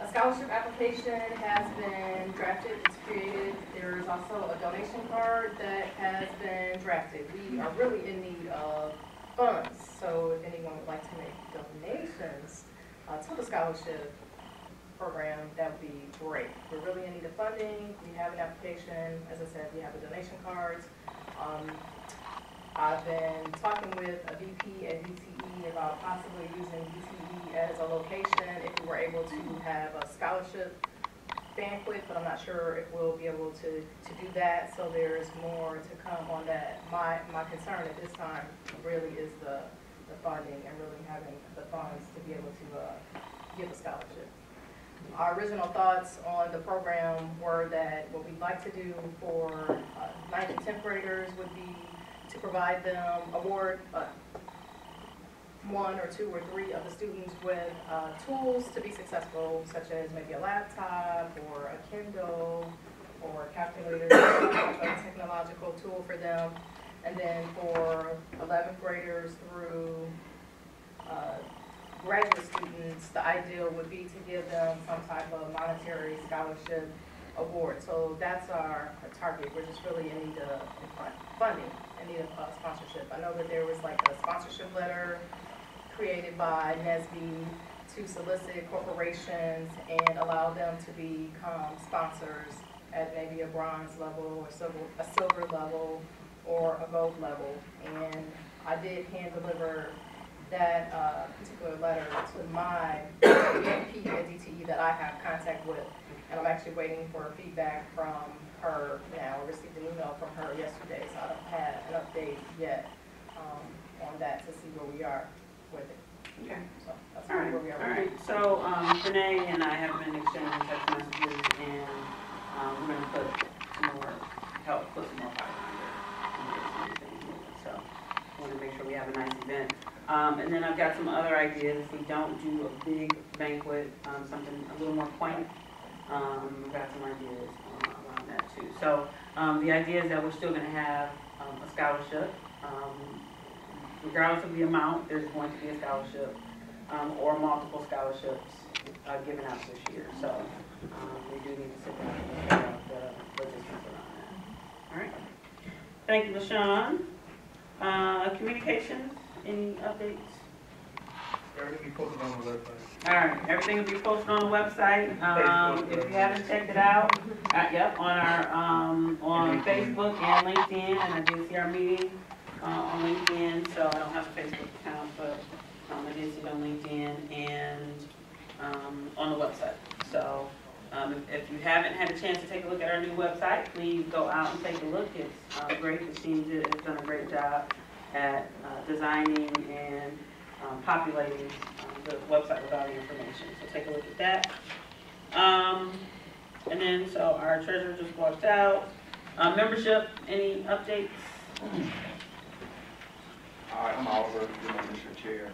S8: a scholarship application has been drafted, it's created. There is also a donation card that has been drafted. We are really in need of funds, so if anyone would like to make donations to the scholarship program, that would be great. We're really in need of funding. We have an application. As I said, we have the donation cards. I've been talking with a VP at DTE about possibly using DTE as a location if we were able to have a scholarship banquet, but I'm not sure if we'll be able to do that, so there's more to come on that. My concern at this time really is the funding and really having the funds to be able to give a scholarship. Our original thoughts on the program were that what we'd like to do for 9th and 10th graders would be to provide them award 1 or 2 or 3 of the students with tools to be successful, such as maybe a laptop or a Kindle or a calculator, a technological tool for them. And then for 11th graders through graduate students, the ideal would be to give them some type of monetary scholarship award. So that's our target. We're just really in need of funding, in need of sponsorship. I know that there was like a sponsorship letter created by NSBE to solicit corporations and allow them to become sponsors at maybe a bronze level or a silver level or a gold level. And I did hand deliver that particular letter to my VP at DTE that I have contact with. And I'm actually waiting for feedback from her now. I received an email from her yesterday, so I don't have an update yet on that to see where we are with it.
S10: Okay.
S8: So that's
S10: All right.
S8: where we are.
S10: All right. So Renee and I have been exchanging text messages, and we're going to put some more fire under things moving. So I want to make sure we have a nice event. And then I've got some other ideas. If we don't do a big banquet, something a little more quaint, we've got some ideas around that too. So the idea is that we're still going to have a scholarship. Regardless of the amount, there's going to be a scholarship or multiple scholarships given out this year. So we do need to sit down and figure out the logistics around that. All right. Thank you, LaShawn. Communications, any updates?
S1: Everything will be posted on the website.
S10: All right, everything will be posted on the website. If you haven't checked it out, yep, on our on Facebook and LinkedIn, and I did see our meeting on LinkedIn, so I don't have a Facebook account, but I did see it on LinkedIn and on the website. So if you haven't had a chance to take a look at our new website, please go out and take a look. It's great. The team has done a great job at designing and populating the website with all the information. So take a look at that. And then, so our treasurer just walked out. Membership, any updates?
S14: Hi, I'm Oliver, the membership chair.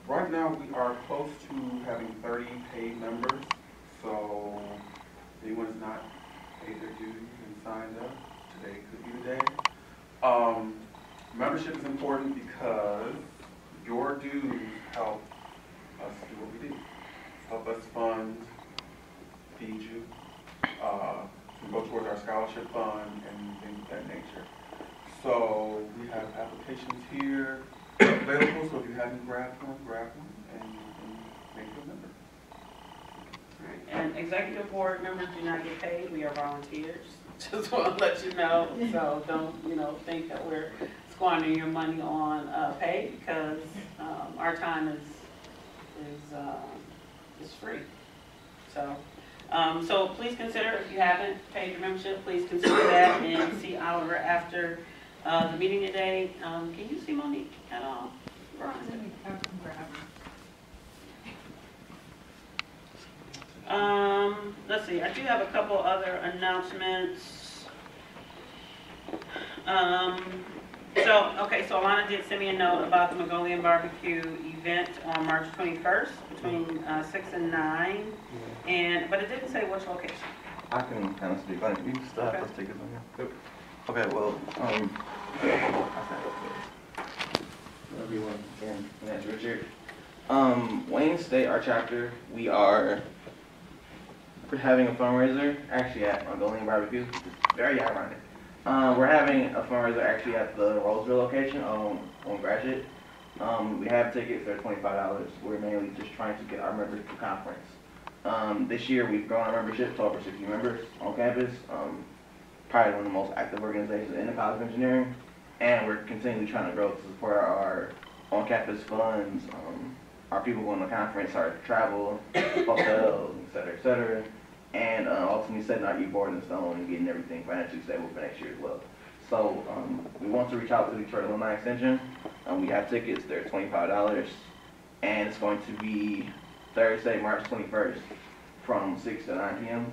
S14: Right now we are close to having 30 paid members. So if anyone's not paid their dues and signed up, today could be the day. Membership is important because your dues help us do what we do. Help us fund, feed you, to go towards our scholarship fund and things of that nature. So we have applications here available, so if you haven't grabbed one and make you a member.
S10: All right. And executive board members do not get paid. We are volunteers. Just want to let you know. So don't, think that we're squandering your money on pay, because our time is free. So so please consider, if you haven't paid your membership, please consider that and see Oliver after the meeting today. Can you see Monique at all? Let's see, I do have a couple other announcements. So Alana did send me a note about the Mongolian barbecue event on March 21st between 6 and 9, but it didn't say which location.
S9: I can kind of speak on it. You still have those tickets on here? Okay, well, everyone can answer Richard. Wayne State, our chapter, we are having a fundraiser actually at Mongolian Barbecue. It's very ironic. We're having a fundraiser actually at the Roseville location on Gratiot. We have tickets, they're $25. We're mainly just trying to get our members to conference. This year we've grown our membership to over 60 members on campus. Probably one of the most active organizations in the College of Engineering. And we're continually trying to grow to support our on-campus funds, our people going to conference, our travel, hotels, et cetera, and ultimately setting our e-board in stone and getting everything financially stable for next year as well. So we want to reach out to the Detroit Alumni Extension. We have tickets, they're $25, and it's going to be Thursday, March 21st from 6 to 9 p.m.